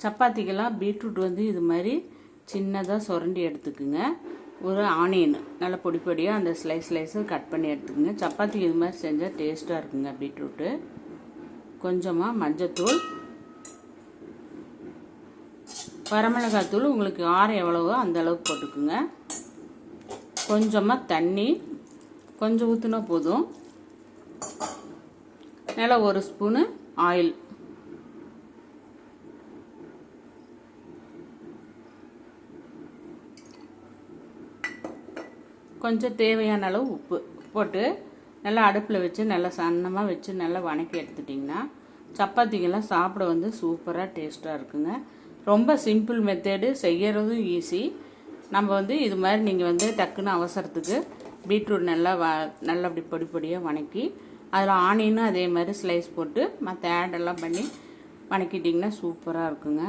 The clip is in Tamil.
சப்பாத்திக்கெல்லாம் பீட்ரூட் வந்து இது மாதிரி சின்னதாக சுரண்டி எடுத்துக்குங்க. ஒரு ஆனியன் நல்லா பொடி பொடியாக அந்த ஸ்லைஸை கட் பண்ணி எடுத்துக்கோங்க. சப்பாத்திக்கு இது மாதிரி செஞ்சால் டேஸ்ட்டாக இருக்குங்க பீட்ரூட்டு. கொஞ்சமாக மஞ்சத்தூள், வரமிளகாத்தூள் உங்களுக்கு காரம் எவ்வளவோ அந்த அளவுக்கு போட்டுக்குங்க. கொஞ்சமாக தண்ணி கொஞ்சம் ஊற்றினா போதும். நல்லா ஒரு ஸ்பூனு ஆயில், கொஞ்சம் தேவையான அளவு உப்பு போட்டு நல்லா அடுப்பில் வச்சு நல்லா சன்னமாக வச்சு நல்லா வணக்கி எடுத்துட்டிங்கன்னா சப்பாத்திக்கெல்லாம் சாப்பிட வந்து சூப்பராக டேஸ்ட்டாக இருக்குங்க. ரொம்ப சிம்பிள் மெத்தேடு, செய்யறதும் ஈஸி. நம்ம வந்து இது மாதிரி நீங்கள் வந்து டக்குன்னு அவசரத்துக்கு பீட்ரூட் நல்லா அப்படி பொடி பொடியாக வணக்கி அதில் ஆனியனும் அதே மாதிரி ஸ்லைஸ் போட்டு மற்ற ஆடெல்லாம் பண்ணி வணக்கிட்டிங்கன்னா சூப்பராக இருக்குங்க.